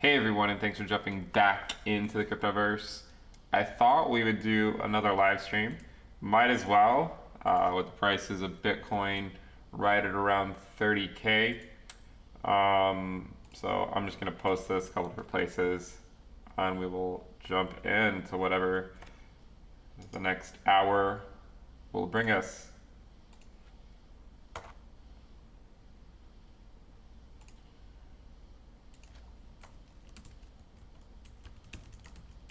Hey everyone, and thanks for jumping back into the cryptoverse. I thought we would do another live stream. Might as well, with the prices of Bitcoin right at around 30K. So I'm just going to post this a couple different places, and we will jump into whatever the next hour will bring us.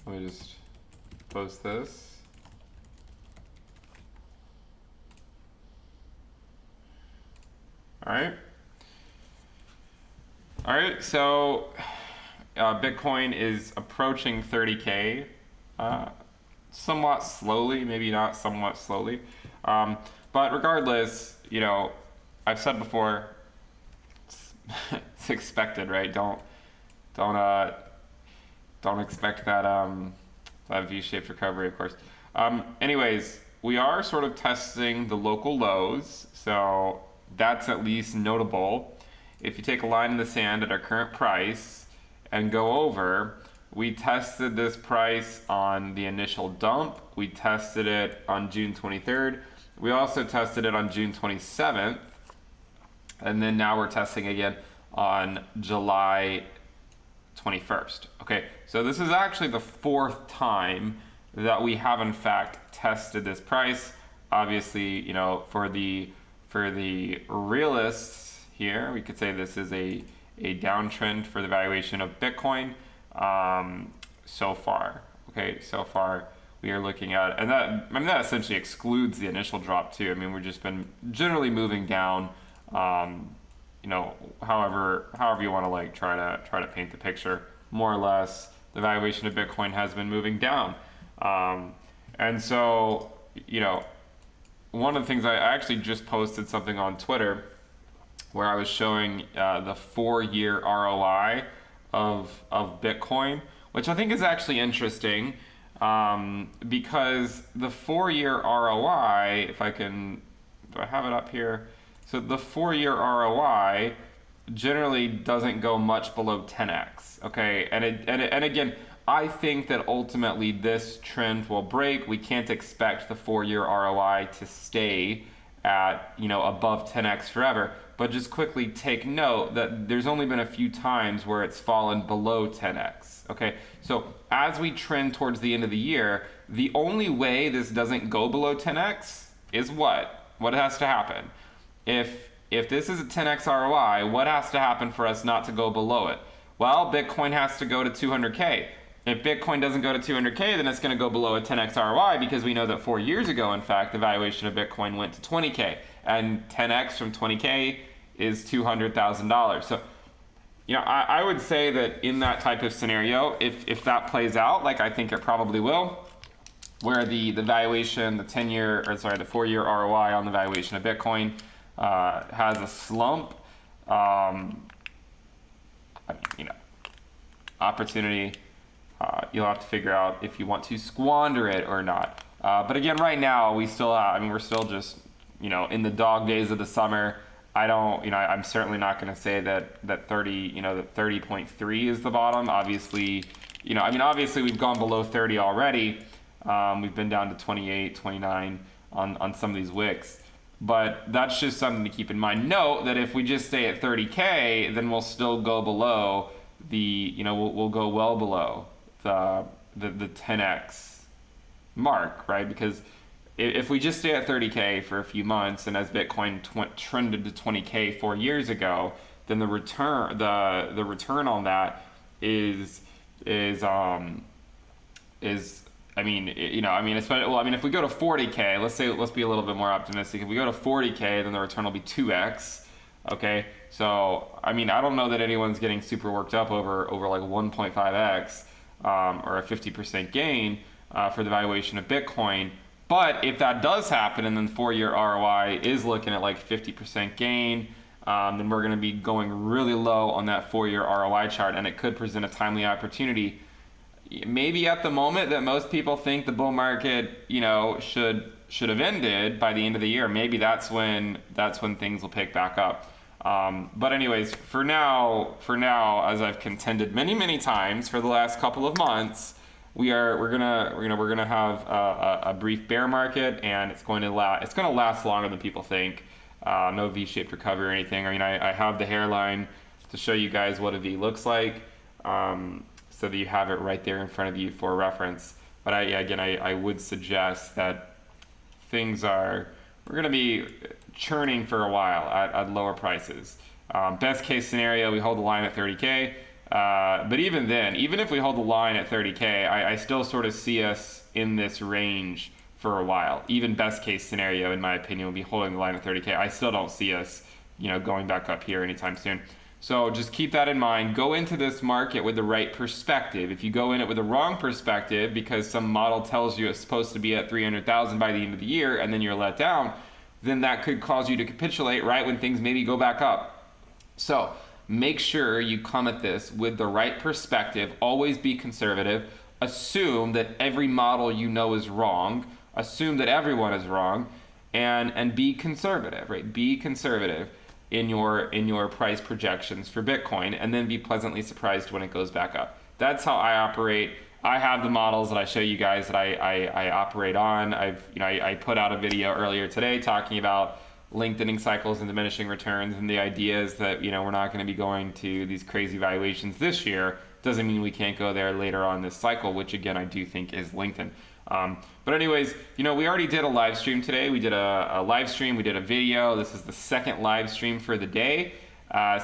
Let me just post this. All right, so Bitcoin is approaching 30K, somewhat slowly, maybe not somewhat slowly. But regardless, I've said before, it's expected, right? Don't expect that V-shaped recovery, of course. Anyways, we are sort of testing the local lows, so that's at least notable. If you take a line in the sand at our current price and go over, we tested this price on the initial dump. We tested it on June 23rd. We also tested it on June 27th. And then now we're testing again on July 21st. Okay, so this is actually the fourth time that we have in fact tested this price. Obviously, for the realists here, we could say this is a downtrend for the valuation of Bitcoin so far. Okay, so far we are looking at, and that essentially excludes the initial drop too. We've just been generally moving down. However you want to try to paint the picture, more or less, the valuation of Bitcoin has been moving down. And so, one of the things I actually just posted something on Twitter where I was showing the 4-year ROI of Bitcoin, which I think is actually interesting because the 4-year ROI, do I have it up here? So the 4-year ROI generally doesn't go much below 10x. Okay, and again, I think that ultimately this trend will break. We can't expect the 4-year ROI to stay at above 10x forever. But just quickly take note that there's only been a few times where it's fallen below 10x. Okay, so as we trend towards the end of the year, the only way this doesn't go below 10x is what? What has to happen? If this is a 10x ROI, what has to happen for us not to go below it? Well, Bitcoin has to go to 200K. If Bitcoin doesn't go to 200K, then it's going to go below a 10x ROI because we know that 4 years ago, in fact, the valuation of Bitcoin went to 20K, and 10x from 20K is $200,000. So, I would say that in that type of scenario, if that plays out, like I think it probably will, where the valuation, the 4-year ROI on the valuation of Bitcoin has a slump, opportunity. You'll have to figure out if you want to squander it or not. But again, right now we're still just, in the dog days of the summer. I'm certainly not going to say that 30.3 is the bottom. Obviously, obviously we've gone below 30 already. We've been down to 28, 29 on some of these wicks. But that's just something to keep in mind. Note that if we just stay at 30K, then we'll still go below we'll go well below the 10x mark, right? Because if we just stay at 30K for a few months, and as Bitcoin trended to 20K 4 years ago, then the return on that is if we go to 40K, let's be a little bit more optimistic. If we go to 40K, then the return will be 2x. Okay, so I don't know that anyone's getting super worked up over like 1.5x or a 50% gain for the valuation of Bitcoin. But if that does happen, and then 4-year ROI is looking at like 50% gain, then we're going to be going really low on that 4-year ROI chart, and it could present a timely opportunity. Maybe at the moment that most people think the bull market, should have ended by the end of the year. Maybe that's when things will pick back up. But anyways, for now, as I've contended many times for the last couple of months, we're gonna have a brief bear market, and it's going to last longer than people think. No V-shaped recovery or anything. I mean, I have the hairline to show you guys what a V looks like, so that you have it right there in front of you for reference. But I would suggest that we're going to be churning for a while at lower prices. Best case scenario, we hold the line at 30K. But even then, even if we hold the line at 30K, I still sort of see us in this range for a while. Even best case scenario, in my opinion, will be holding the line at 30K. I still don't see us, going back up here anytime soon. So just keep that in mind. Go into this market with the right perspective. If you go in it with the wrong perspective because some model tells you it's supposed to be at 300,000 by the end of the year and then you're let down, then that could cause you to capitulate right when things maybe go back up. So make sure you come at this with the right perspective. Always be conservative. Assume that every model is wrong. Assume that everyone is wrong, and be conservative, right? Be conservative in your price projections for Bitcoin, and then be pleasantly surprised when it goes back up. That's how I operate. I have the models that I show you guys that I operate on. I put out a video earlier today talking about lengthening cycles and diminishing returns, and the idea is that we're not going to be going to these crazy valuations this year. Doesn't mean we can't go there later on this cycle, which again I do think is lengthened. But anyways, we already did a live stream today. We did a live stream. We did a video. This is the second live stream for the day.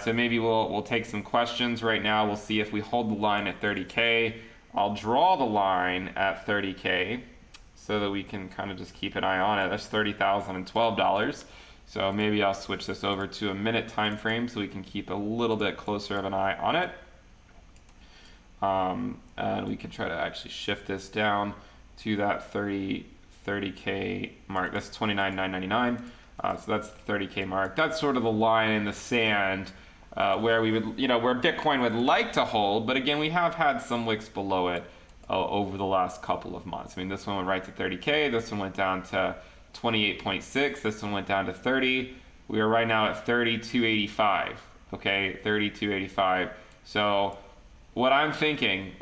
So maybe we'll take some questions right now. We'll see if we hold the line at 30K. I'll draw the line at 30K so that we can kind of just keep an eye on it. That's $30,012. So maybe I'll switch this over to a minute time frame so we can keep a little bit closer of an eye on it. And we can try to actually shift this down to that 30K mark. That's 29,999. So that's the 30K mark. That's sort of the line in the sand where we would, where Bitcoin would like to hold. But again, we have had some wicks below it over the last couple of months. I mean, this one went right to 30K. This one went down to 28.6. This one went down to 30. We are right now at 32.85. Okay, 32.85. So what I'm thinking,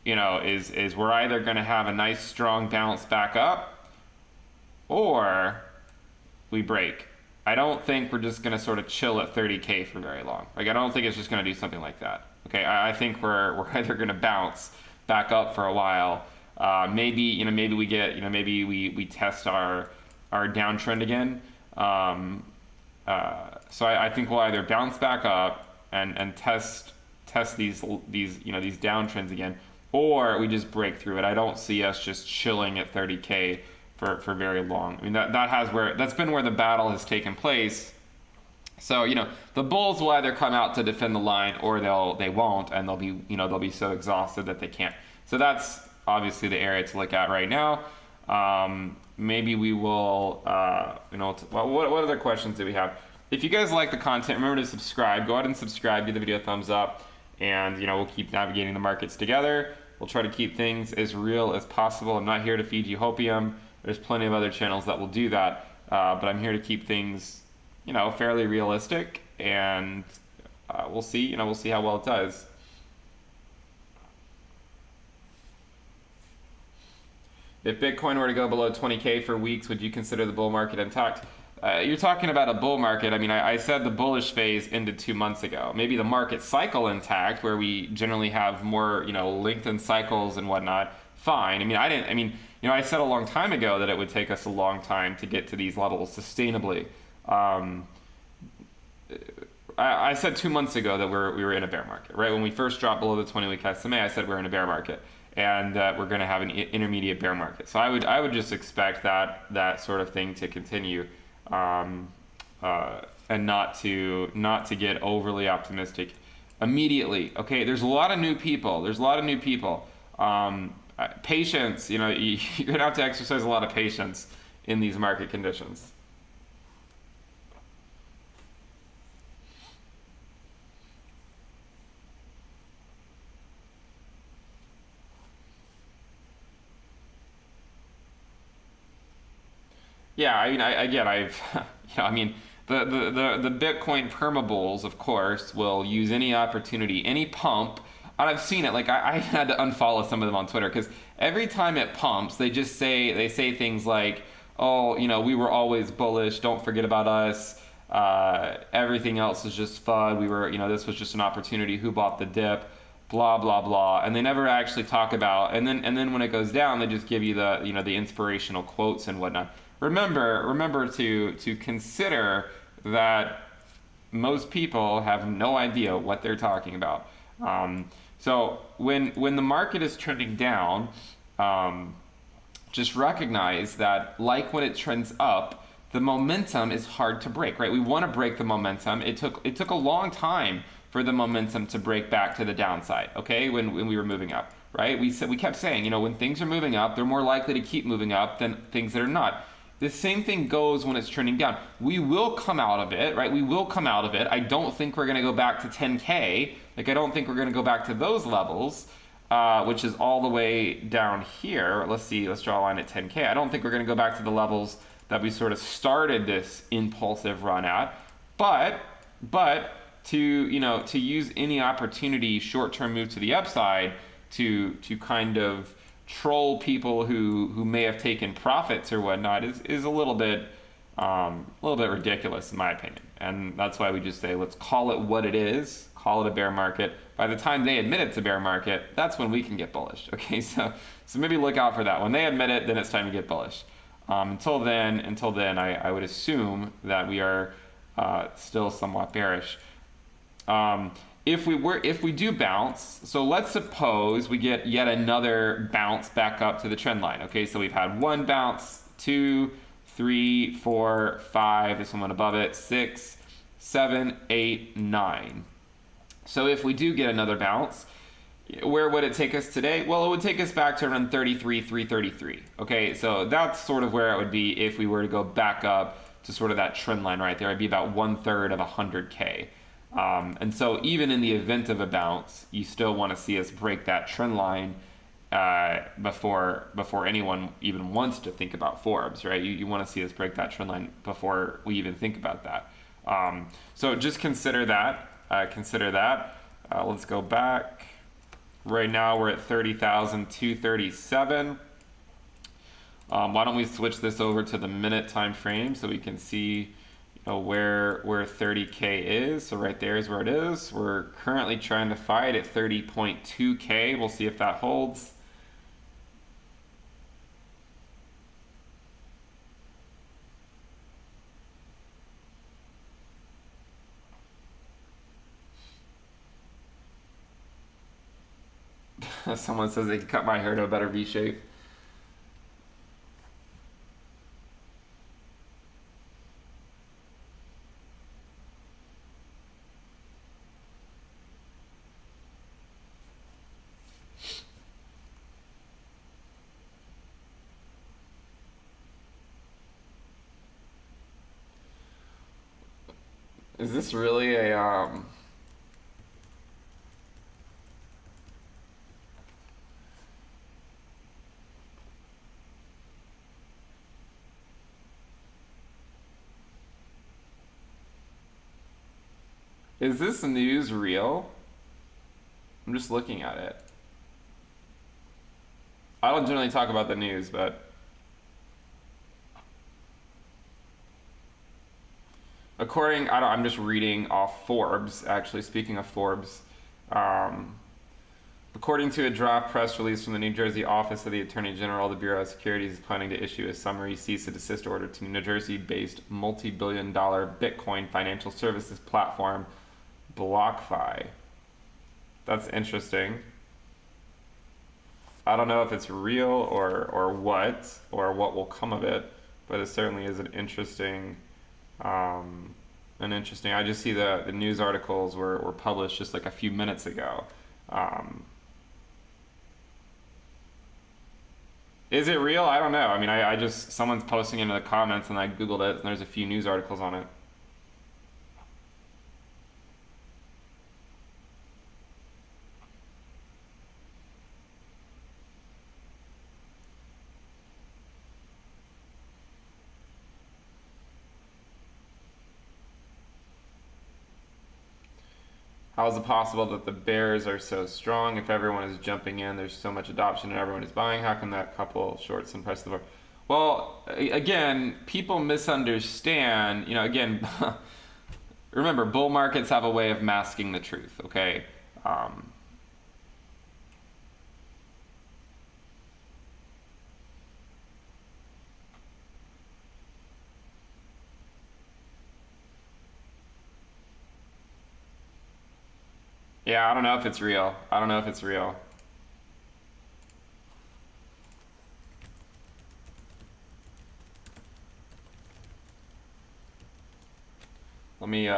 is we're either going to have a nice strong bounce back up or we break. I don't think we're just going to sort of chill at 30K for very long. Like, I don't think it's just going to do something like that. Okay, I think we're either going to bounce back up for a while. Maybe we get, maybe we test our downtrend again. So I think we'll either bounce back up and test these downtrends again, or we just break through it. I don't see us just chilling at 30K for very long. I mean, that's been where the battle has taken place. So the bulls will either come out to defend the line, or they won't, and they'll be so exhausted that they can't. So that's obviously the area to look at right now. Maybe we will. What other questions do we have? If you guys like the content, remember to subscribe. Go ahead and subscribe. Give the video a thumbs up. And we'll keep navigating the markets together. We'll try to keep things as real as possible. I'm not here to feed you hopium. There's plenty of other channels that will do that, but I'm here to keep things, fairly realistic. And we'll see. We'll see how well it does. If Bitcoin were to go below 20K for weeks, would you consider the bull market intact? You're talking about a bull market. I mean, I said the bullish phase ended 2 months ago. Maybe the market cycle intact, where we generally have more, lengthened cycles and whatnot. Fine. I said a long time ago that it would take us a long time to get to these levels sustainably. I said 2 months ago that we were in a bear market, right? When we first dropped below the 20-week SMA, I said we're in a bear market, and that we're going to have an intermediate bear market. So I would just expect that sort of thing to continue. And not to get overly optimistic immediately. Okay, there's a lot of new people. Patience. You're gonna have to exercise a lot of patience in these market conditions. Yeah, The Bitcoin permabulls, of course, will use any opportunity, any pump. And I've seen it. Like I had to unfollow some of them on Twitter because every time it pumps, they say things like, "Oh, we were always bullish. Don't forget about us. Everything else is just FUD. We were, this was just an opportunity. Who bought the dip? Blah blah blah." And they never actually talk about. And then when it goes down, they just give you the inspirational quotes and whatnot. Remember to consider that most people have no idea what they're talking about. So when the market is trending down, just recognize that, like when it trends up, the momentum is hard to break, right? We want to break the momentum. It took a long time for the momentum to break back to the downside, okay? When we were moving up, right? We kept saying, when things are moving up, they're more likely to keep moving up than things that are not. The same thing goes when it's trending down. We will come out of it, right? We will come out of it. I don't think we're going to go back to 10K. Like, I don't think we're going to go back to those levels, which is all the way down here. Let's see. Let's draw a line at 10K. I don't think we're going to go back to the levels that we sort of started this impulsive run at. But to use any opportunity, short-term move to the upside to kind of troll people who may have taken profits or whatnot is a little bit ridiculous in my opinion. And that's why we just say, let's call it what it is, call it a bear market. By the time they admit it's a bear market, that's when we can get bullish. Okay, so maybe look out for that. When they admit it, then it's time to get bullish. Until then, I would assume that we are still somewhat bearish. If we do bounce, so let's suppose we get yet another bounce back up to the trend line. Okay, so we've had one bounce, 2, 3, 4, 5, there's someone above it, 6, 7, 8, 9. So if we do get another bounce, where would it take us today? Well, it would take us back to around 333. Okay, so that's sort of where it would be if we were to go back up to sort of that trend line right there. It'd be about 1/3 of 100K. And so even in the event of a bounce, you still want to see us break that trend line before anyone even wants to think about Forbes, right? You want to see us break that trend line before we even think about that. So just consider that. Let's go back. Right now we're at 30,237. Why don't we switch this over to the minute time frame so we can see where 30K is. So right there is where it is. We're currently trying to fight at 30.2K. We'll see if that holds. Someone says they can cut my hair to a better V shape. Is this really a is this news real? I'm just looking at it. I don't generally talk about the news, but I'm just reading off Forbes, actually, speaking of Forbes. According to a draft press release from the New Jersey office of the Attorney General, the Bureau of Securities is planning to issue a summary cease and desist order to New Jersey-based multi-billion-dollar Bitcoin financial services platform, BlockFi. That's interesting. I don't know if it's real or what will come of it, but it certainly is an interesting. I just see the news articles were published just like a few minutes ago. Is it real? I don't know. I mean, I just, someone's posting into the comments and I Googled it and there's a few news articles on it. How is it possible that the bears are so strong? If everyone is jumping in, there's so much adoption and everyone is buying. How can that couple shorts and price of the board? Well, again, people misunderstand. Again, remember, bull markets have a way of masking the truth. Okay. Um, yeah, I don't know if it's real. I don't know if it's real. Let me.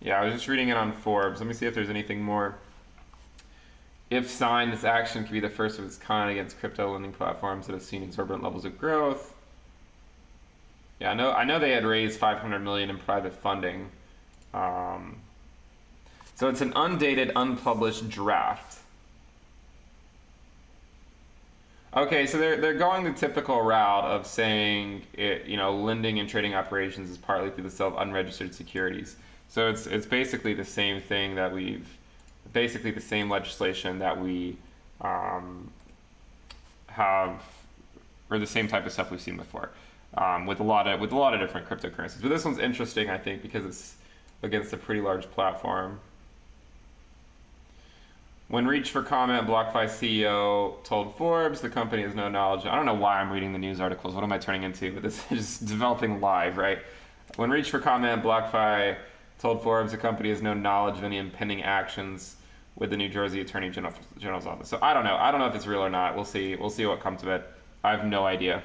Yeah, I was just reading it on Forbes. Let me see if there's anything more. If signed, this action could be the first of its kind against crypto lending platforms that have seen exorbitant levels of growth. Yeah, I know they had raised 500 million in private funding. Um, so it's an undated, unpublished draft. Okay, so they're going the typical route of saying lending and trading operations is partly through the sale of unregistered securities. So it's basically the same thing that basically the same legislation that we um, have, or the same type of stuff we've seen before, with a lot of different cryptocurrencies. But this one's interesting, I think, because it's against a pretty large platform. When reached for comment, BlockFi CEO told Forbes the company has no knowledge. I don't know why I'm reading the news articles. What am I turning into? But this is just developing live, right? When reached for comment, BlockFi told Forbes the company has no knowledge of any impending actions with the New Jersey Attorney General's office. So I don't know. I don't know if it's real or not. We'll see. We'll see what comes of it. I have no idea.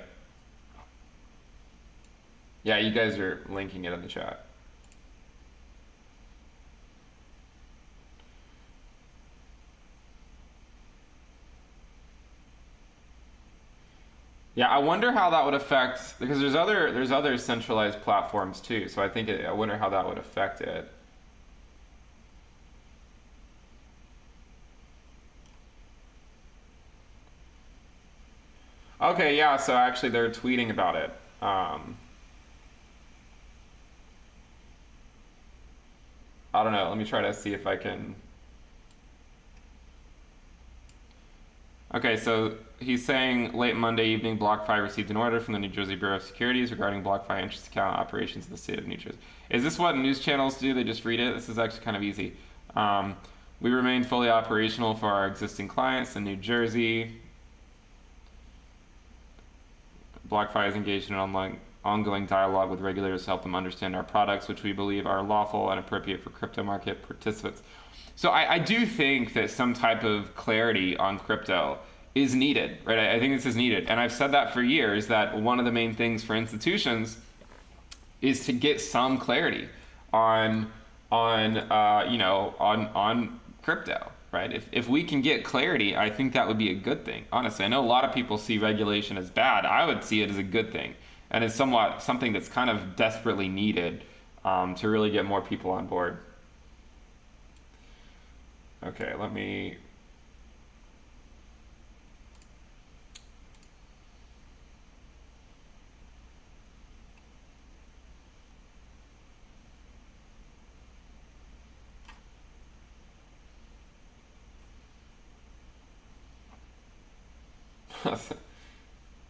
Yeah, you guys are linking it in the chat. Yeah, I wonder how that would affect, because there's other centralized platforms too. So I wonder how that would affect it. Okay, yeah. So actually, they're tweeting about it. I don't know. Let me try to see if I can. Okay, so he's saying late Monday evening, BlockFi received an order from the New Jersey Bureau of Securities regarding BlockFi interest account operations in the state of New Jersey. Is this what news channels do? They just read it? This is actually kind of easy. Um, we remain fully operational for our existing clients in New Jersey. BlockFi is engaged in an ongoing dialogue with regulators to help them understand our products, which we believe are lawful and appropriate for crypto market participants. So I do think that some type of clarity on crypto is needed, right? I think this is needed. And I've said that for years, that one of the main things for institutions is to get some clarity on crypto, right? If we can get clarity, I think that would be a good thing. Honestly, I know a lot of people see regulation as bad. I would see it as a good thing, and it's something that's kind of desperately needed to really get more people on board. Okay, let me.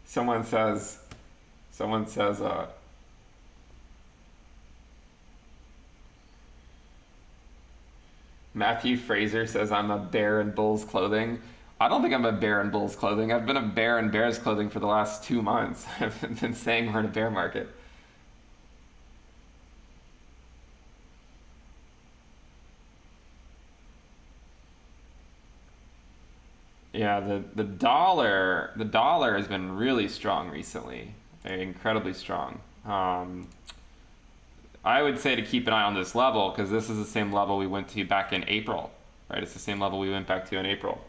someone says, someone says, Matthew Fraser says I'm a bear in bull's clothing. I don't think I'm a bear in bull's clothing. I've been a bear in bear's clothing for the last 2 months. I've been saying we're in a bear market. Yeah, the dollar has been really strong recently. Incredibly strong. Um, I would say to keep an eye on this level because this is the same level we went to back in April, right? It's the same level we went back to in April.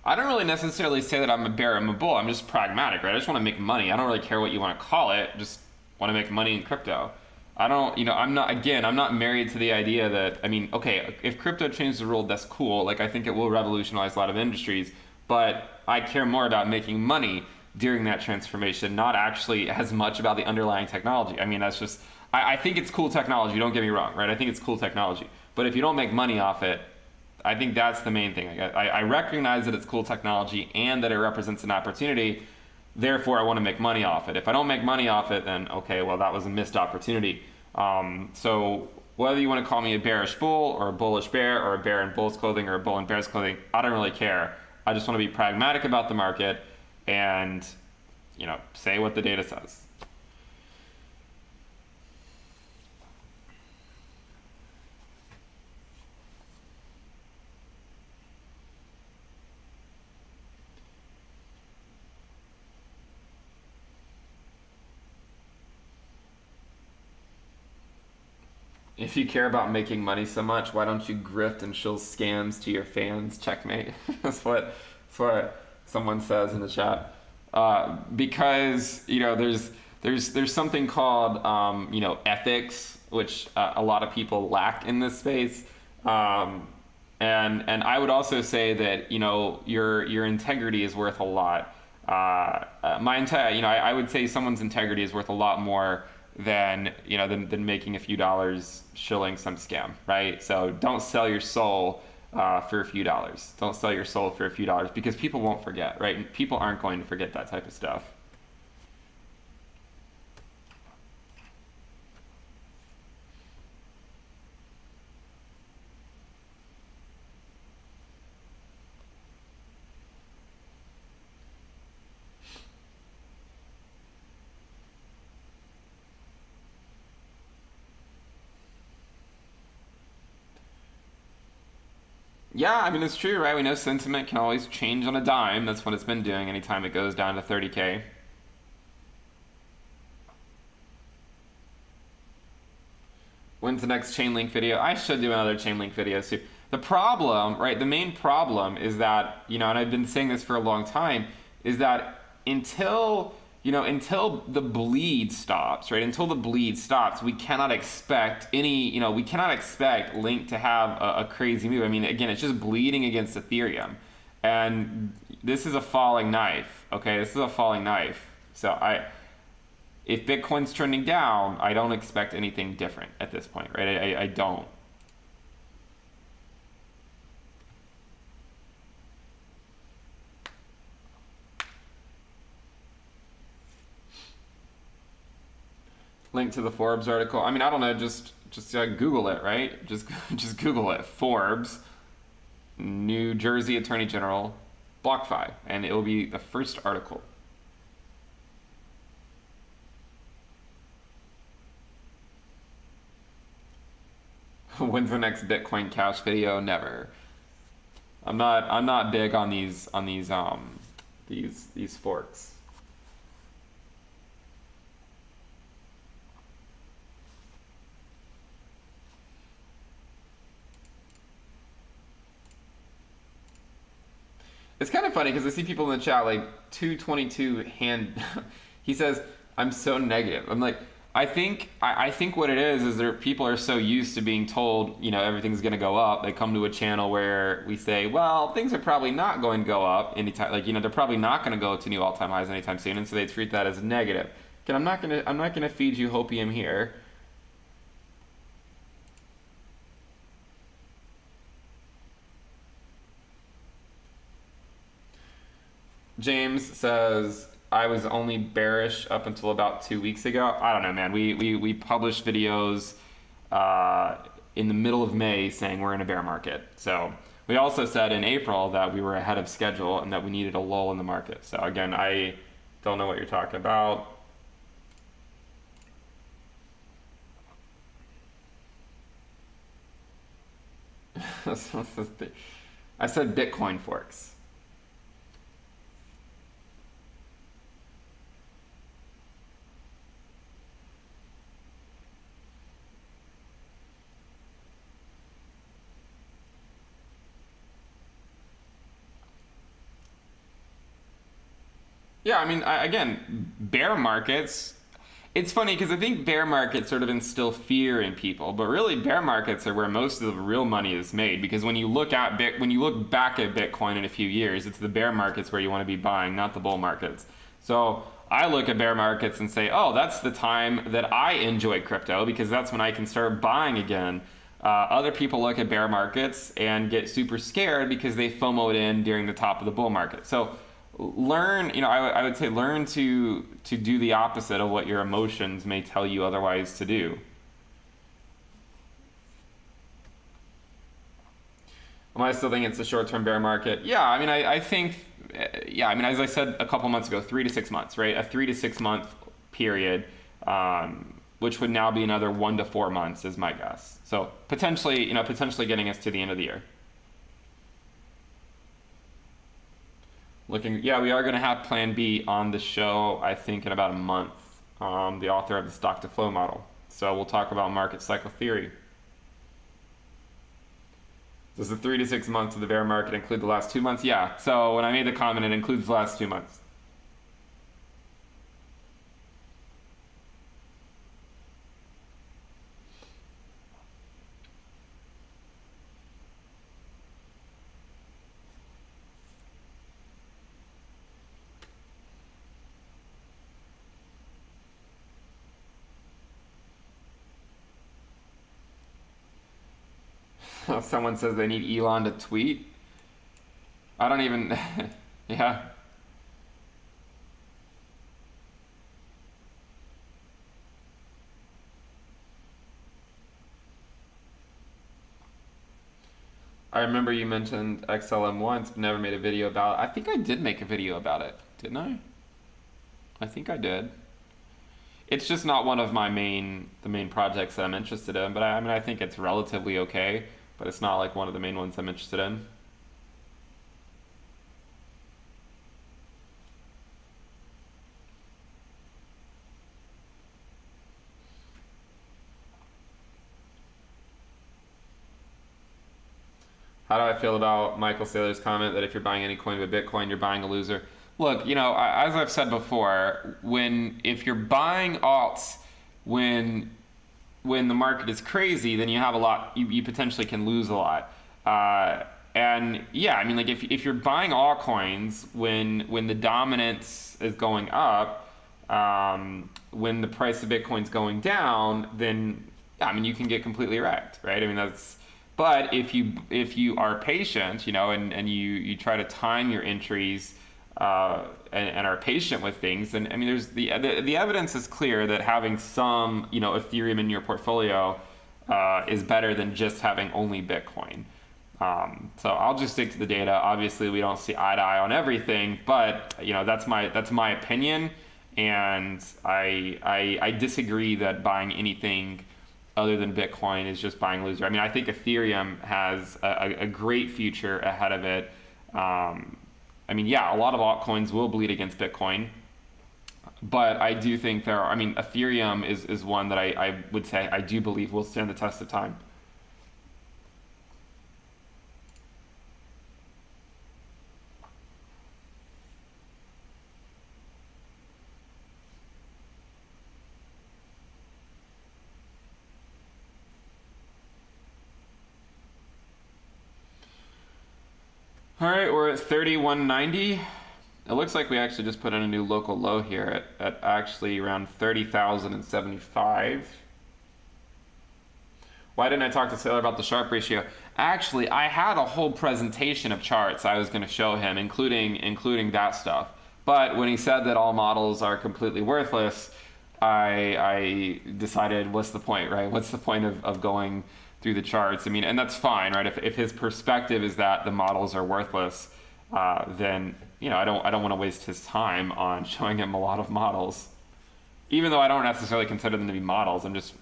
I don't really necessarily say that I'm a bear, I'm a bull. I'm just pragmatic, right? I just want to make money. I don't really care what you want to call it. Just want to make money in crypto. I don't, I'm not married to the idea that, I mean, okay, if crypto changes the world, that's cool. Like, I think it will revolutionize a lot of industries, but I care more about making money during that transformation, not actually as much about the underlying technology. I mean, that's just, I think it's cool technology, don't get me wrong, right? I think it's cool technology. But if you don't make money off it, I think that's the main thing. I recognize that it's cool technology and that it represents an opportunity. Therefore, I want to make money off it. If I don't make money off it, then okay, well, that was a missed opportunity. So whether you want to call me a bearish bull or a bullish bear or a bear in bull's clothing or a bull in bear's clothing, I don't really care. I just want to be pragmatic about the market and, say what the data says. If you care about making money so much, why don't you grift and shill scams to your fans? Checkmate. That's what someone says in the chat. Because there's something called ethics, which a lot of people lack in this space. And I would also say that your integrity is worth a lot. I would say someone's integrity is worth a lot more than making a few dollars shilling some scam, right? So don't sell your soul for a few dollars. Don't sell your soul for a few dollars because people won't forget, right? And people aren't going to forget that type of stuff. Yeah, I mean, it's true, right? We know sentiment can always change on a dime. That's what it's been doing anytime it goes down to 30K. When's the next Chainlink video? I should do another Chainlink video soon. The problem, right, the main problem is that, and I've been saying this for a long time, is that until the bleed stops, right? Until the bleed stops, we cannot expect we cannot expect Link to have a crazy move. I mean, again, it's just bleeding against Ethereum. And this is a falling knife, okay? This is a falling knife. So if Bitcoin's trending down, I don't expect anything different at this point, right? I don't. Link to the Forbes article. I mean, I don't know, just Google it, right? Just Google it. Forbes, New Jersey Attorney General, BlockFi, and it will be the first article. When's the next Bitcoin Cash video? Never. I'm not big on these forks. It's kind of funny because I see people in the chat like 222 hand. He says I'm so negative. I'm like, I think what it is there people are so used to being told everything's going to go up. They come to a channel where we say, well, things are probably not going to go up anytime. Like they're probably not going to go to new all-time highs anytime soon, and so they treat that as negative. Okay, I'm not gonna feed you hopium here. James says, I was only bearish up until about 2 weeks ago. I don't know, man. We published videos in the middle of May saying we're in a bear market. So we also said in April that we were ahead of schedule and that we needed a lull in the market. So again, I don't know what you're talking about. I said Bitcoin forks. Yeah, I mean, again, bear markets. It's funny because I think bear markets sort of instill fear in people, but really bear markets are where most of the real money is made. Because when you look back at Bitcoin in a few years, it's the bear markets where you want to be buying, not the bull markets. So I look at bear markets and say, oh, that's the time that I enjoy crypto because that's when I can start buying again. Other people look at bear markets and get super scared because they FOMO'd in during the top of the bull market. So learn, I would say learn to do the opposite of what your emotions may tell you otherwise to do. Am I still think it's a short-term bear market? Yeah, I mean, I think, yeah, I mean, as I said a couple months ago, 3 to 6 months, right? A 3 to 6 month period, which would now be another 1 to 4 months is my guess. So potentially, potentially getting us to the end of the year. Yeah, we are going to have Plan B on the show, I think, in about a month. The author of the stock to flow model. So we'll talk about market cycle theory. Does the 3 to 6 months of the bear market include the last 2 months? Yeah. So when I made the comment, it includes the last 2 months. Someone says they need Elon to tweet. I don't even. Yeah. I remember you mentioned XLM once, but never made a video about it. I think I did make a video about it, didn't I? I think I did. It's just not one of the main projects that I'm interested in, but I mean, I think it's relatively okay, but it's not like one of the main ones I'm interested in. How do I feel about Michael Saylor's comment that if you're buying any coin with Bitcoin, you're buying a loser? Look, as I've said before, if you're buying alts when when the market is crazy, then you have a lot. You potentially can lose a lot. And yeah, I mean, like if you're buying altcoins when the dominance is going up, when the price of Bitcoin's going down, then yeah, I mean, you can get completely wrecked, right? I mean, that's. But if you are patient, and you try to time your entries, and are patient with things, then I mean, there's the evidence is clear that having some Ethereum in your portfolio is better than just having only Bitcoin. So I'll just stick to the data. Obviously, we don't see eye to eye on everything, but that's my opinion, and I disagree that buying anything other than Bitcoin is just buying loser. I mean, I think Ethereum has a great future ahead of it. I mean, yeah, a lot of altcoins will bleed against Bitcoin, but I do think Ethereum is one that I would say I do believe will stand the test of time. All right, we're at 3190. It looks like we actually just put in a new local low here at actually around 30,075. Why didn't I talk to Sailor about the Sharpe ratio? Actually, I had a whole presentation of charts I was going to show him, including that stuff. But when he said that all models are completely worthless, I decided, what's the point, right? What's the point of going through the charts? I mean, and that's fine, right? If his perspective is that the models are worthless, then I don't want to waste his time on showing him a lot of models, even though I don't necessarily consider them to be models. I'm just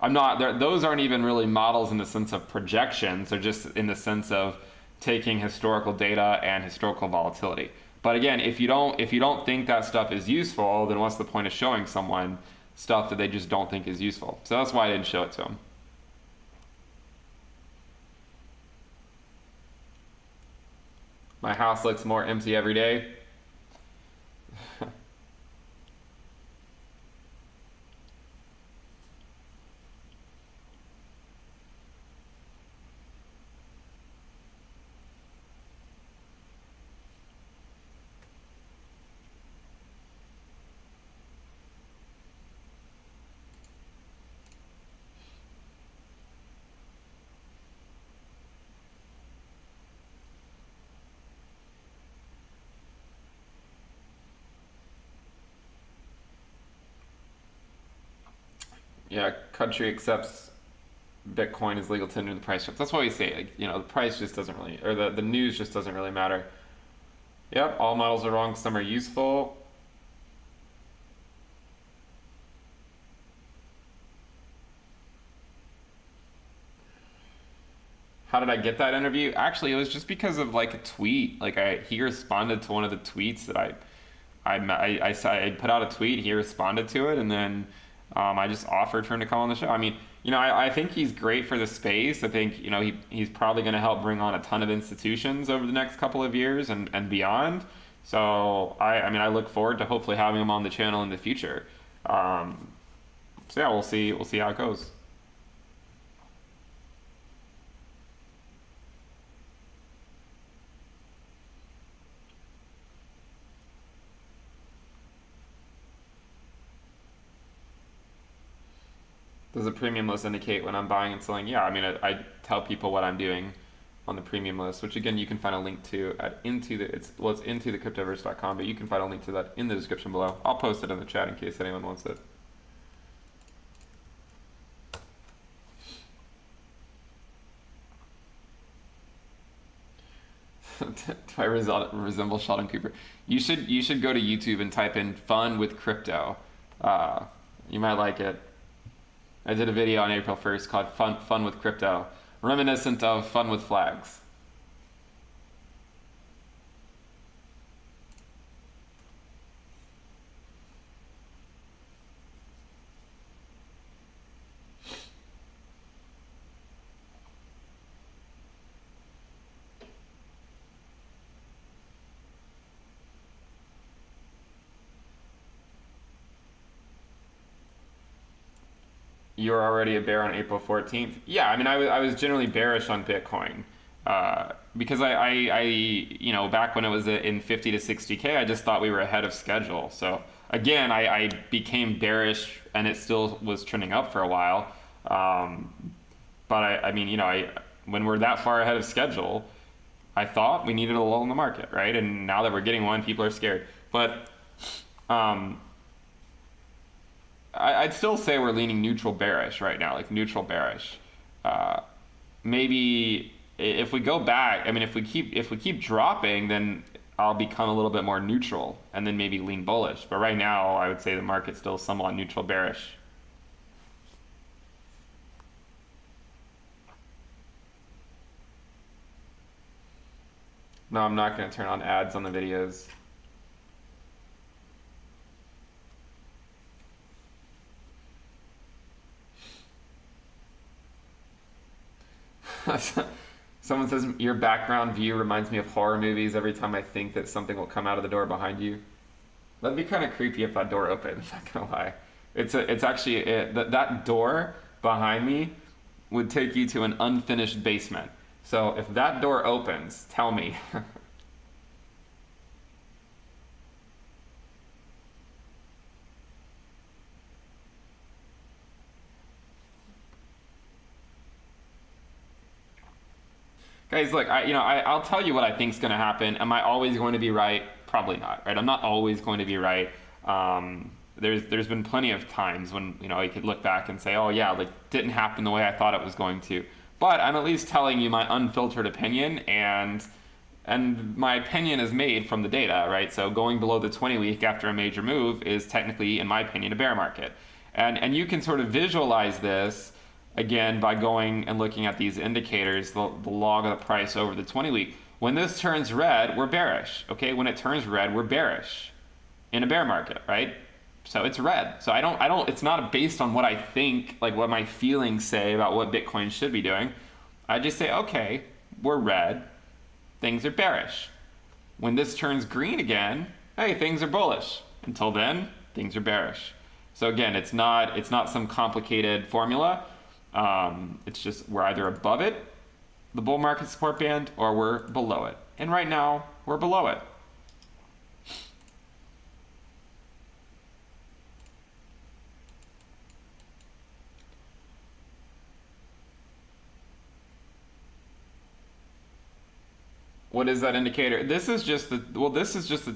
I'm not. Those aren't even really models in the sense of projections. They're just in the sense of taking historical data and historical volatility. But again, if you don't think that stuff is useful, then what's the point of showing someone stuff that they just don't think is useful? So that's why I didn't show it to them. My house looks more empty every day. Yeah, country accepts Bitcoin is legal tender in the price. That's why we say, like, the price just doesn't really, or the news just doesn't really matter. Yep, all models are wrong. Some are useful. How did I get that interview? Actually, it was just because of like a tweet. Like he responded to one of the tweets that I put out a tweet. He responded to it, and then I just offered for him to come on the show. I mean, I think he's great for the space. I think he's probably going to help bring on a ton of institutions over the next couple of years and beyond. So I look forward to hopefully having him on the channel in the future. So yeah, we'll see how it goes. Does the premium list indicate when I'm buying and selling? Yeah, I tell people what I'm doing on the premium list, which again you can find a link to at it's into the cryptoverse.com, but you can find a link to that in the description below. I'll post it in the chat in case anyone wants it. Do I resemble Sheldon Cooper? You should go to YouTube and type in "fun with crypto." You might like it. I did a video on April 1st called Fun with Crypto, reminiscent of Fun with Flags. You're already a bear on April 14th. Yeah, I was generally bearish on Bitcoin because back when it was in 50 to 60K, I just thought we were ahead of schedule. So again, I became bearish and it still was trending up for a while. But when we're that far ahead of schedule, I thought we needed a lull in the market, right? And now that we're getting one, people are scared. But I'd still say we're leaning neutral bearish right now, like neutral bearish. Maybe if we go back, if we keep dropping, then I'll become a little bit more neutral and then maybe lean bullish. But right now, I would say the market's still somewhat neutral bearish. No, I'm not going to turn on ads on the videos. Someone says your background view reminds me of horror movies every time I think that something will come out of the door behind you. That'd be kind of creepy if that door opened, I'm not gonna lie. It's actually that door behind me would take you to an unfinished basement. So if that door opens, tell me. Guys, look, I'll tell you what I think is going to happen. Am I always going to be right? Probably not, right? I'm not always going to be right. There's been plenty of times when I could look back and say, oh yeah, like didn't happen the way I thought it was going to. But I'm at least telling you my unfiltered opinion, and my opinion is made from the data, right? So going below the 20 week after a major move is technically, in my opinion, a bear market, and you can sort of visualize this again, by going and looking at these indicators, the log of the price over the 20 week. When this turns red, we're bearish. Okay, when it turns red, we're bearish in a bear market, right? So it's red. So I don't, it's not based on what I think, like what my feelings say about what Bitcoin should be doing. I just say, okay, we're red, things are bearish. When this turns green again, hey, things are bullish. Until then, things are bearish. So again, it's not some complicated formula. It's just we're either above it, the bull market support band, or we're below it. And right now, we're below it. What is that indicator? This is just the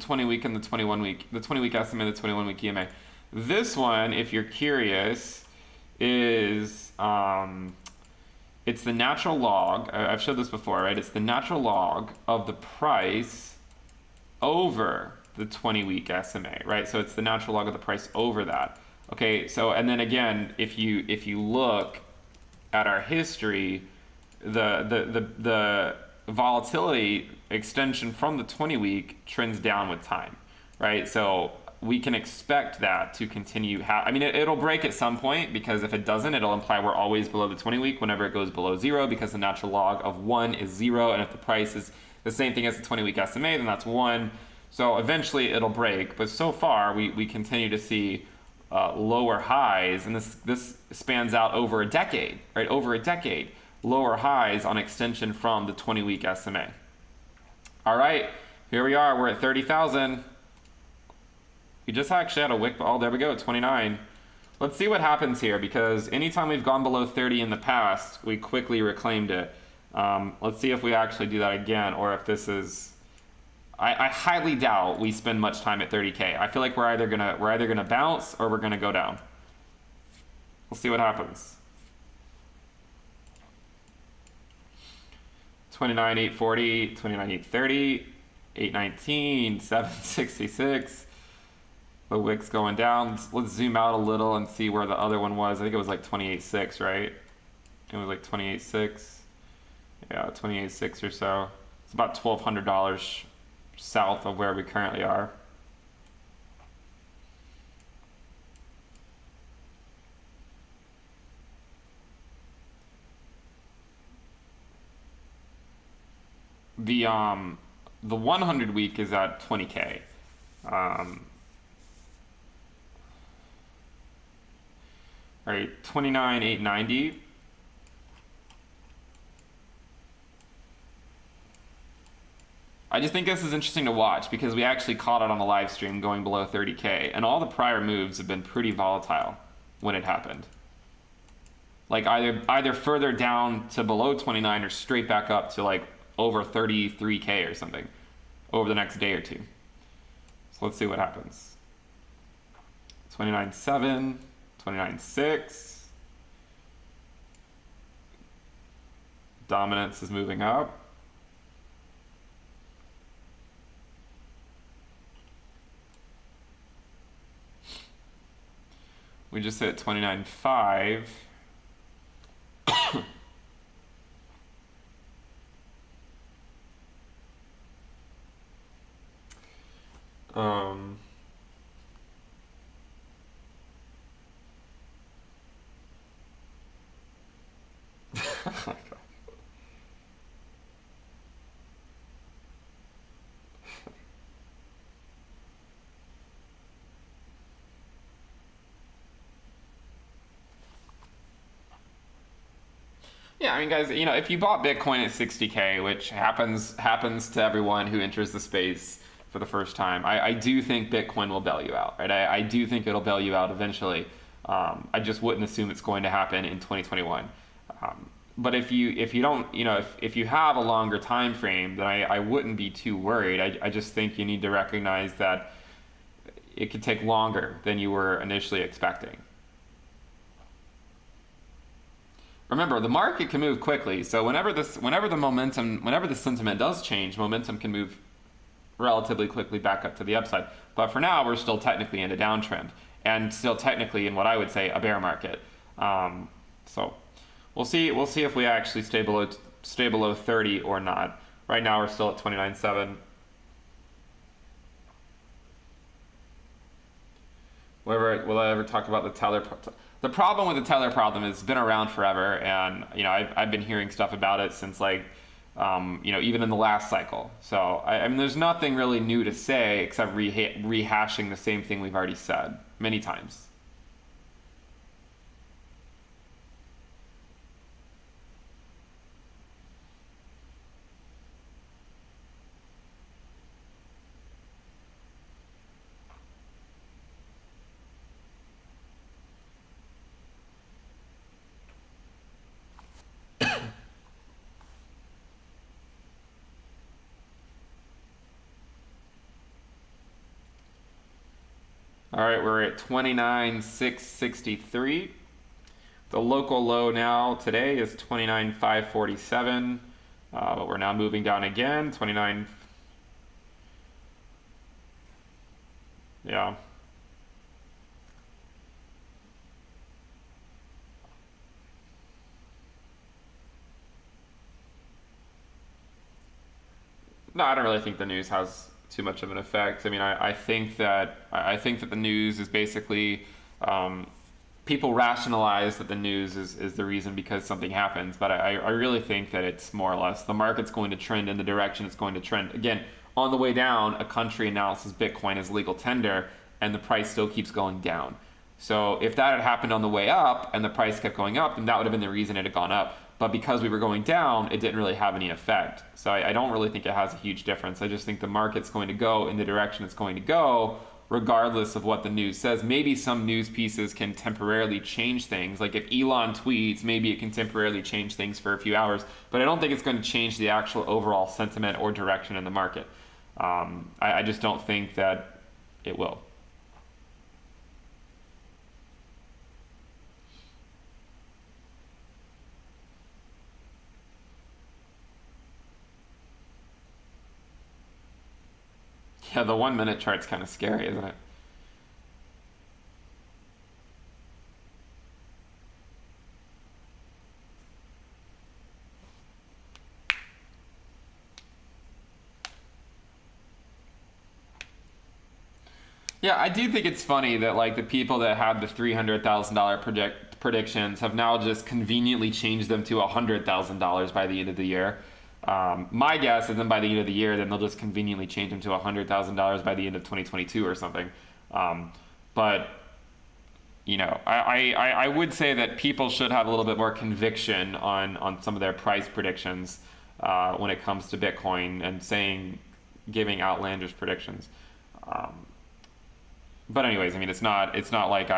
20 week and the 21 week, the 20 week estimate, the 21 week EMA. This one, if you're curious, is it's the natural log. I've showed this before, right? It's the natural log of the price over the 20 week SMA, right? So it's the natural log of the price over that. Okay, so and then again, if you look at our history, the volatility extension from the 20 week trends down with time, right? So we can expect that to continue. I mean, it'll break at some point, because if it doesn't, it'll imply we're always below the 20 week whenever it goes below zero, because the natural log of 1 is 0, and if the price is the same thing as the 20 week SMA, then that's 1. So eventually it'll break, but so far we continue to see lower highs, and this spans out over a decade, right? Over a decade. Lower highs on extension from the 20 week SMA. All right, here we are, we're at 30,000. We just actually had a wick, oh, there we go, 29. Let's see what happens here, because anytime we've gone below 30 in the past, we quickly reclaimed it. Let's see if we actually do that again, or if this is, I highly doubt we spend much time at 30K. I feel like we're either gonna bounce or we're gonna go down. We'll see what happens. 29,840, 29,830, 819, 766. The wick's going down. Let's zoom out a little and see where the other one was. I think it was like 28.6, right? It was like 28.6. Yeah, 28.6 or so. It's about $1,200 south of where we currently are. The 100 week is at 20K. Right, 29,890. I just think this is interesting to watch, because we actually caught it on the live stream going below 30K, and all the prior moves have been pretty volatile when it happened. Like either further down to below 29 or straight back up to like over 33K or something over the next day or two. So let's see what happens. 29.7, 29.6. Dominance is moving up. We just hit 29.5. Yeah, I mean, guys, you know, if you bought Bitcoin at 60K, which happens to everyone who enters the space for the first time, I do think Bitcoin will bail you out, right? I do think it'll bail you out eventually. I just wouldn't assume it's going to happen in 2021. But if you don't, you know, if you have a longer time frame, then I wouldn't be too worried. I just think you need to recognize that it could take longer than you were initially expecting. Remember, the market can move quickly, so whenever the sentiment does change, momentum can move relatively quickly back up to the upside. But for now, we're still technically in a downtrend, and still technically in what I would say a bear market. So We'll see if we actually stay below 30 or not. Right now we're still at 29.7. Will I ever talk about the Teller? The problem with the Teller problem is it's been around forever, and I've been hearing stuff about it since like even in the last cycle. So I mean, there's nothing really new to say except rehashing the same thing we've already said many times. All right, we're at 29,663. The local low now today is 29,547, but we're now moving down again. 29. Yeah. No, I don't really think the news has too much of an effect. I mean, I think that the news is basically people rationalize that the news is the reason because something happens, but I really think that it's more or less the market's going to trend in the direction it's going to trend. Again, on the way down, a country announces Bitcoin as legal tender, and the price still keeps going down. So if that had happened on the way up and the price kept going up, then that would have been the reason it had gone up. But because we were going down, it didn't really have any effect. So I don't really think it has a huge difference. I just think the market's going to go in the direction it's going to go, regardless of what the news says. Maybe some news pieces can temporarily change things. Like if Elon tweets, maybe it can temporarily change things for a few hours. But I don't think it's going to change the actual overall sentiment or direction in the market. I just don't think that it will. Yeah, the 1 minute chart's kind of scary, isn't it? Yeah, I do think it's funny that like the people that had the $300,000 predictions have now just conveniently changed them to $100,000 by the end of the year. My guess is then by the end of the year, then they'll just conveniently change them to $100,000 by the end of 2022 or something. But I would say that people should have a little bit more conviction on some of their price predictions when it comes to Bitcoin and giving outlandish predictions. But anyways, I mean, it's not like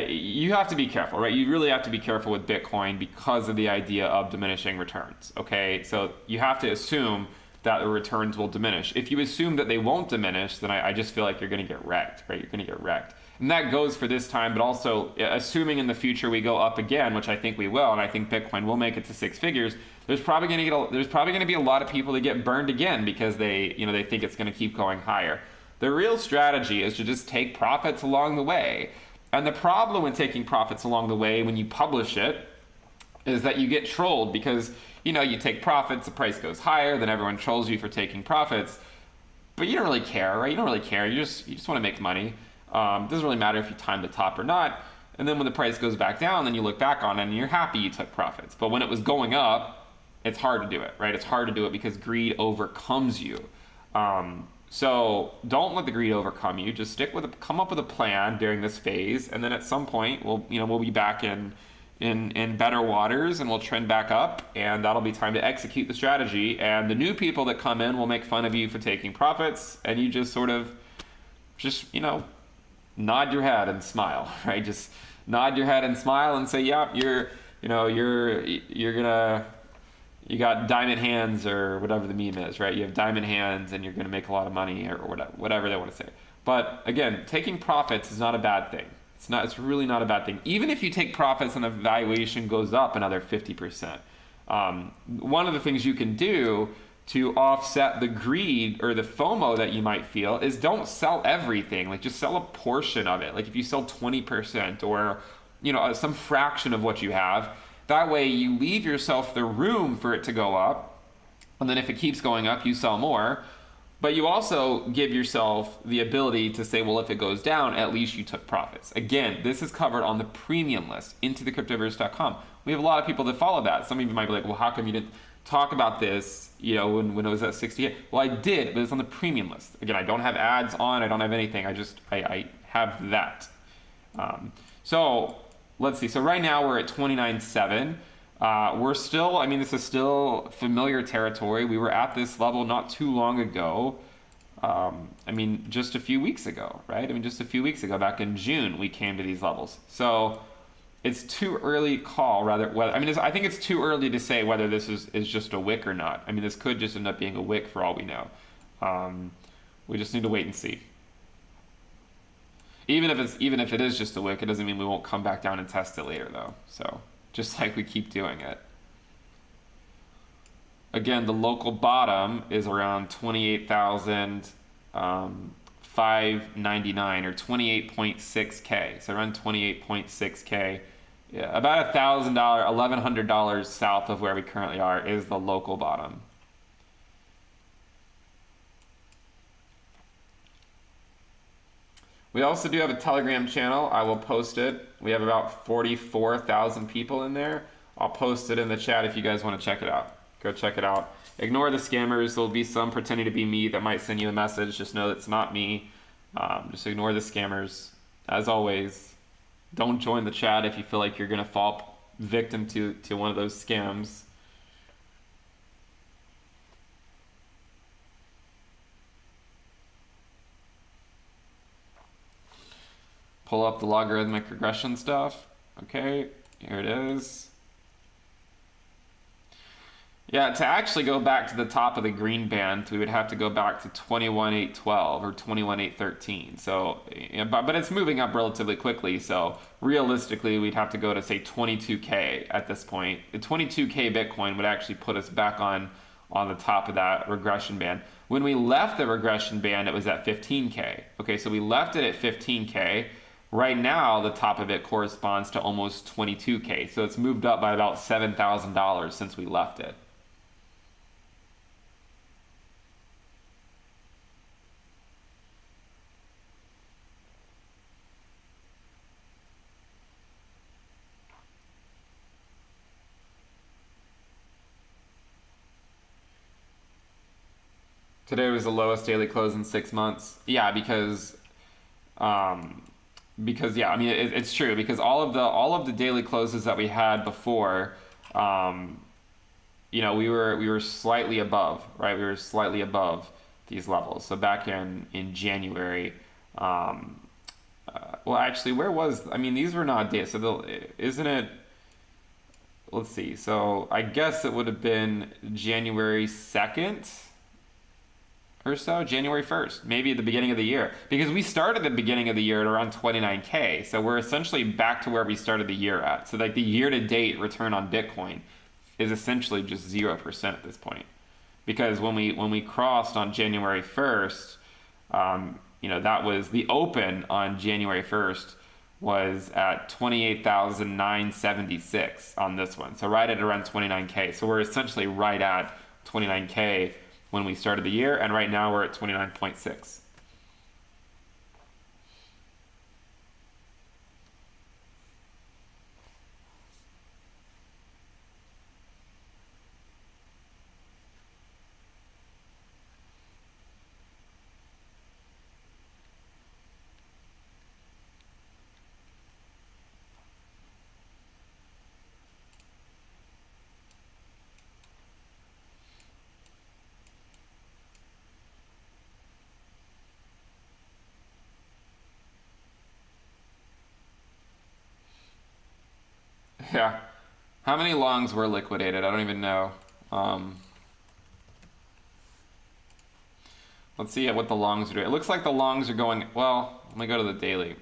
you have to be careful, right? You really have to be careful with Bitcoin because of the idea of diminishing returns. Okay, so you have to assume that the returns will diminish. If you assume that they won't diminish, then I just feel like you're going to get wrecked, right? You're going to get wrecked. And that goes for this time, but also assuming in the future we go up again, which I think we will, and I think Bitcoin will make it to six figures. There's probably going to be a lot of people that get burned again because they think it's going to keep going higher. The real strategy is to just take profits along the way. And the problem with taking profits along the way when you publish it is that you get trolled because, you take profits, the price goes higher, then everyone trolls you for taking profits. But you don't really care, right? You don't really care. You just want to make money. It doesn't really matter if you time the top or not. And then when the price goes back down, then you look back on it and you're happy you took profits. But when it was going up, it's hard to do it, right? It's hard to do it because greed overcomes you. So don't let the greed overcome you. Just come up with a plan during this phase, and then at some point we'll be back in better waters, and we'll trend back up, and that'll be time to execute the strategy. And the new people that come in will make fun of you for taking profits, and you just sort of nod your head and smile, right? Just nod your head and smile and say, "Yeah, you got diamond hands," or whatever the meme is, right? You have diamond hands and you're going to make a lot of money, or whatever they want to say. But again, taking profits is not a bad thing. It's really not a bad thing. Even if you take profits and the valuation goes up another 50%. One of the things you can do to offset the greed or the FOMO that you might feel is don't sell everything. Like just sell a portion of it. Like if you sell 20% or some fraction of what you have, That way you leave yourself the room for it to go up, and then if it keeps going up, you sell more. But you also give yourself the ability to say, well, if it goes down, at least you took profits. Again, this is covered on the premium list, intothecryptoverse.com. We have a lot of people that follow that. Some of you might be like, well, how come you didn't talk about this, when it was at 68? Well, I did, but it's on the premium list. Again, I don't have ads on, I don't have anything. I have that. So let's see. So right now we're at 29.7. We're still, this is still familiar territory. We were at this level not too long ago. Just a few weeks ago, right? Just a few weeks ago, back in June, we came to these levels. So it's too early to call, I think it's too early to say whether this is just a wick or not. This could just end up being a wick for all we know. We just need to wait and see. Even if it is just a wick, it doesn't mean we won't come back down and test it later, though. So just like we keep doing it. Again, the local bottom is around 28,599 or 28.6K. So around 28.6K. Yeah, about $1,000, $1,100 south of where we currently are is the local bottom. We also do have a Telegram channel. I will post it. We have about 44,000 people in there. I'll post it in the chat if you guys want to check it out. Go check it out. Ignore the scammers. There'll be some pretending to be me that might send you a message. Just know it's not me. Just ignore the scammers. As always, don't join the chat if you feel like you're going to fall victim to one of those scams. Pull up the logarithmic regression stuff. Okay, here it is. Yeah, to actually go back to the top of the green band, we would have to go back to 21,812 or 21,813. So, but it's moving up relatively quickly. So realistically, we'd have to go to say 22K at this point. The 22K Bitcoin would actually put us back on the top of that regression band. When we left the regression band, it was at 15K. Okay, so we left it at 15K. Right now, the top of it corresponds to almost 22K. So it's moved up by about $7,000 since we left it. Today was the lowest daily close in 6 months. Yeah, because yeah, it's true, because all of the daily closes that we had before, we were slightly above, right? We were slightly above these levels. So back in January, well, actually, where was, these were not days. So isn't it? Let's see. So I guess it would have been January 2nd. Or so, January 1st, maybe at the beginning of the year. Because we started the beginning of the year at around 29K. So we're essentially back to where we started the year at. So like the year-to-date return on Bitcoin is essentially just 0% at this point. Because when we crossed on January 1st, that was the open on January 1st was at 28,976 on this one. So right at around 29K. So we're essentially right at 29K when we started the year, and right now we're at 29.6. Yeah. How many longs were liquidated? I don't even know. Let's see what the longs are doing. It looks like the longs are going, well, let me go to the daily.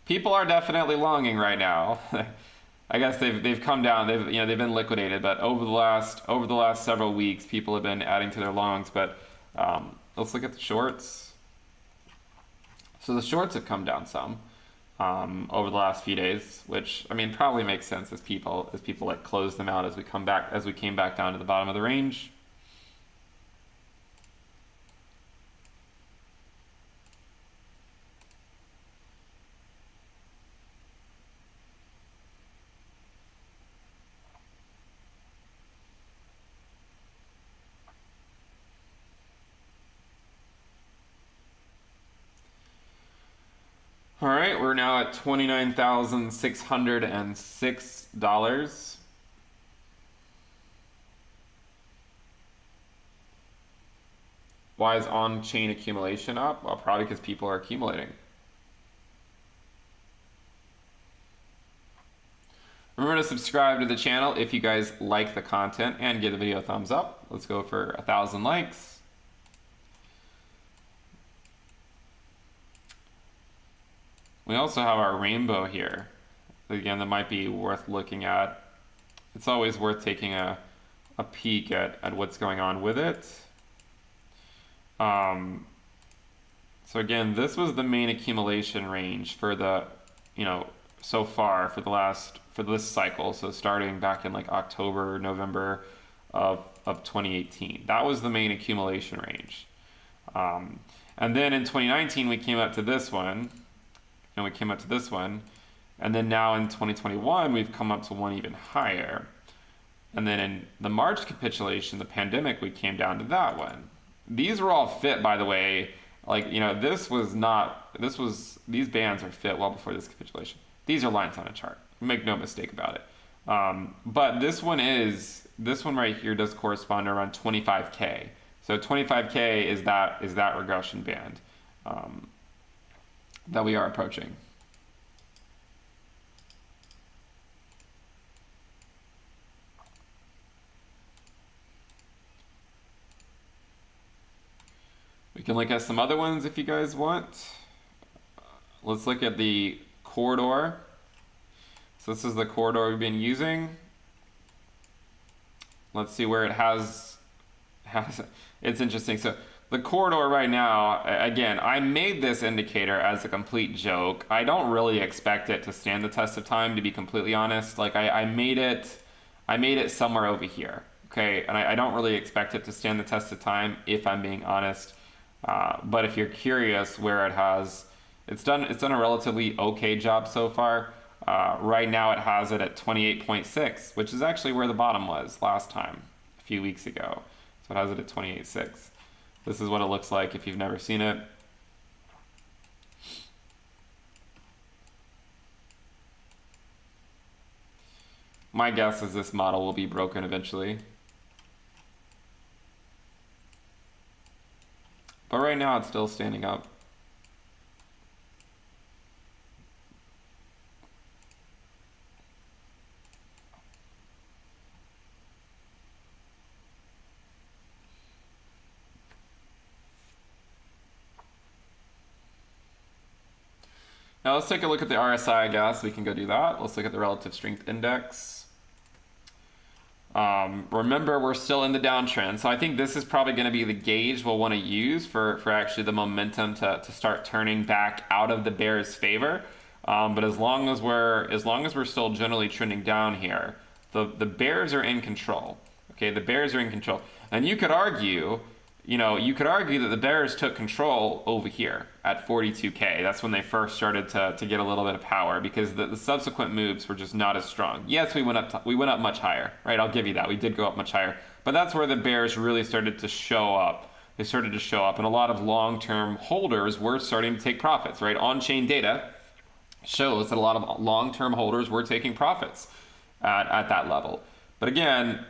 People are definitely longing right now. I guess they've come down. They've been liquidated, but over the last several weeks, people have been adding to their longs. But let's look at the shorts. So the shorts have come down some. over the last few days, which I mean probably makes sense as people like close them out as we came back down to the bottom of the range. All right, we're now at $29,606. Why is on-chain accumulation up? Well, probably because people are accumulating. Remember to subscribe to the channel if you guys like the content and give the video a thumbs up. Let's go for 1,000 likes. We also have our rainbow here. Again, that might be worth looking at. It's always worth taking a peek at what's going on with it. So again, this was the main accumulation range for the, so far for this cycle. So starting back in like October, November of 2018, that was the main accumulation range. And then in 2019, we came up to this one. And then now in 2021, we've come up to one even higher. And then in the March capitulation, the pandemic, we came down to that one. These were all fit, by the way. Like, these bands are fit well before this capitulation. These are lines on a chart. Make no mistake about it. But this one right here does correspond to around 25K. So 25K is that regression band that we are approaching. We can look at some other ones if you guys want. Let's look at the corridor. So this is the corridor we've been using. Let's see where it has it's interesting. So the corridor right now, again, I made this indicator as a complete joke. I don't really expect it to stand the test of time, to be completely honest. Like I made it somewhere over here. Okay, and I don't really expect it to stand the test of time, if I'm being honest. But if you're curious where it's done a relatively okay job so far. Right now it has it at 28.6, which is actually where the bottom was last time, a few weeks ago. So it has it at 28.6. This is what it looks like if you've never seen it. My guess is this model will be broken eventually. But right now it's still standing up. Now let's take a look at the RSI, I guess. We can go do that. Let's look at the relative strength index. Remember, we're still in the downtrend. So I think this is probably going to be the gauge we'll want to use for actually the momentum to start turning back out of the bear's favor. But as long as we're still generally trending down here, the bears are in control. Okay, the bears are in control. And you could argue that the bears took control over here at 42K. That's when they first started to get a little bit of power, because the subsequent moves were just not as strong. Yes, we went up much higher, right? I'll give you that. We did go up much higher. But that's where the bears really started to show up. They started to show up, and a lot of long-term holders were starting to take profits, right? On-chain data shows that a lot of long-term holders were taking profits at that level. But again,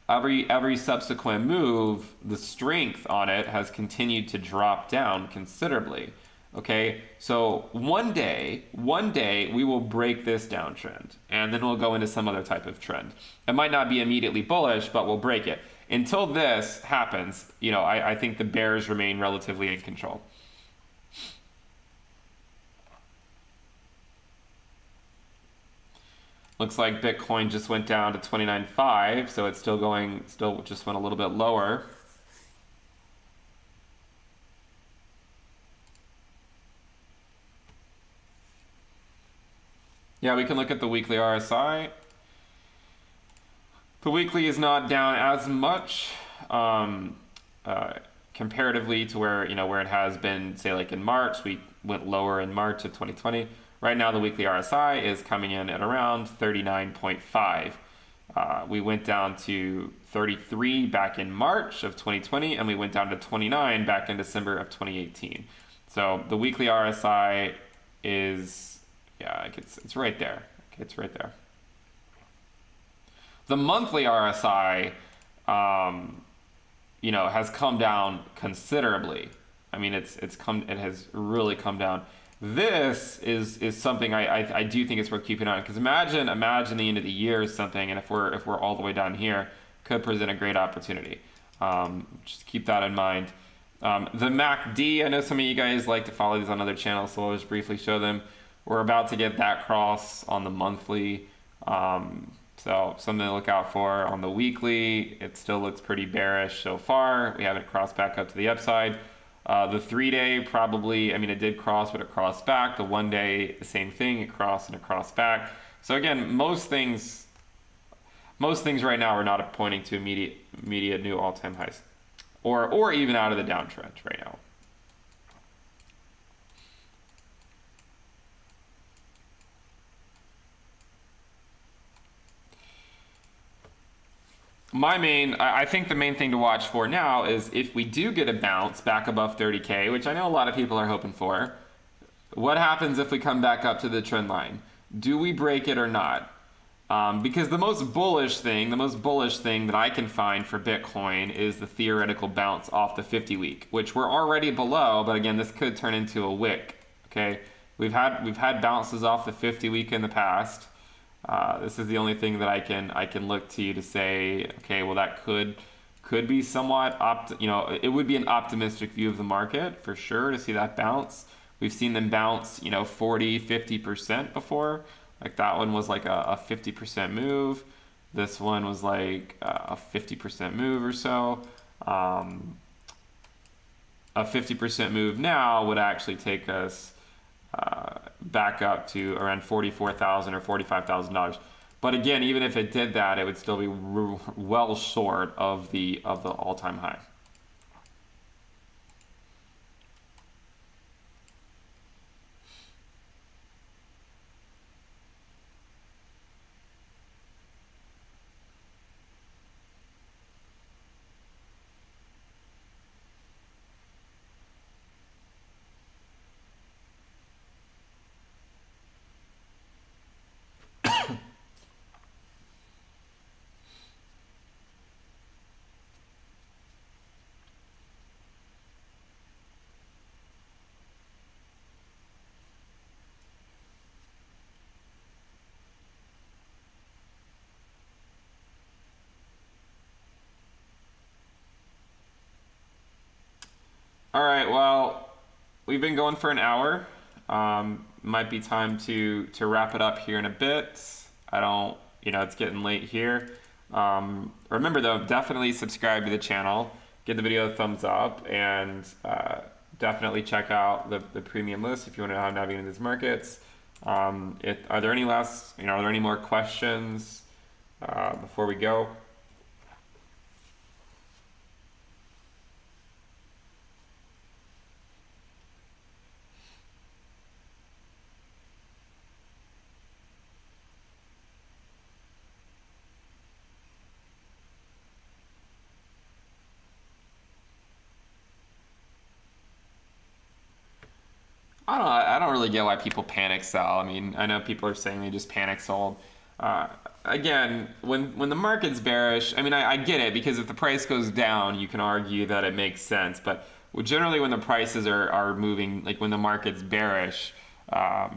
every subsequent move, the strength on it has continued to drop down considerably. Okay, so one day we will break this downtrend, and then we'll go into some other type of trend. It might not be immediately bullish, but we'll break it. Until this happens, I think the bears remain relatively in control. Looks like Bitcoin just went down to 29.5, so it's still just went a little bit lower. Yeah, we can look at the weekly RSI. The weekly is not down as much comparatively to where where it has been, say like in March. We went lower in March of 2020. Right now, the weekly RSI is coming in at around 39.5. We went down to 33 back in March of 2020, and we went down to 29 back in December of 2018. So the weekly RSI is, yeah, it's right there. Okay, it's right there. The monthly RSI, has come down considerably. I mean, it has really come down. This is something I do think it's worth keeping on, because imagine the end of the year or something, and if we're all the way down here, could present a great opportunity. Just keep that in mind. The MACD, I know some of you guys like to follow these on other channels, so I'll just briefly show them. We're about to get that cross on the monthly. So something to look out for. On the weekly, it still looks pretty bearish so far. We haven't crossed back up to the upside. The 3-day probably, I mean, it did cross, but it crossed back. The 1-day, the same thing. It crossed and it crossed back. So again, most things right now are not pointing to immediate new all-time highs, or even out of the downtrend right now. I think the main thing to watch for now is if we do get a bounce back above 30K, which I know a lot of people are hoping for, what happens if we come back up to the trend line? Do we break it or not? Because the most bullish thing that I can find for Bitcoin is the theoretical bounce off the 50-week, which we're already below, but again, this could turn into a wick. Okay, we've had bounces off the 50-week in the past. This is the only thing that I can look to say, okay, well that could be somewhat it would be an optimistic view of the market for sure to see that bounce. We've seen them bounce 40-50% before. Like that one was like a 50% move. This one was like a 50% move or so. A 50% move now would actually take us back up to around $44,000 or $45,000. But again, even if it did that, it would still be well short of the all-time high. All right, well, we've been going for an hour. Might be time to wrap it up here in a bit. I don't, it's getting late here. Remember though, definitely subscribe to the channel, give the video a thumbs up, and definitely check out the premium list if you want to know how to navigate these markets. Are there any more questions before we go? I don't really get why people panic sell. I mean, I know people are saying they just panic sold. Again, when the market's bearish, I mean, I get it, because if the price goes down, you can argue that it makes sense. But generally, when the prices are moving, like when the market's bearish, I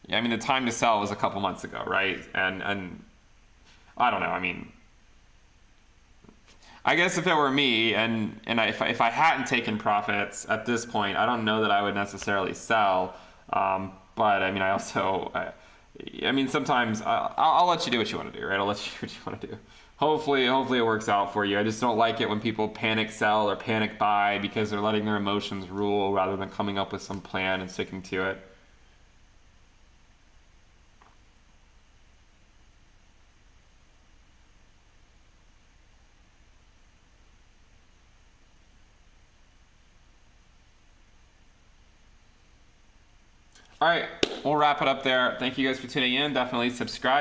mean, the time to sell was a couple months ago, right? And I don't know. I mean, I guess if it were me, and if I hadn't taken profits at this point, I don't know that I would necessarily sell. But I mean, I mean, sometimes I'll let you do what you want to do, right? I'll let you do what you want to do. Hopefully it works out for you. I just don't like it when people panic sell or panic buy because they're letting their emotions rule rather than coming up with some plan and sticking to it. All right, we'll wrap it up there. Thank you guys for tuning in. Definitely subscribe.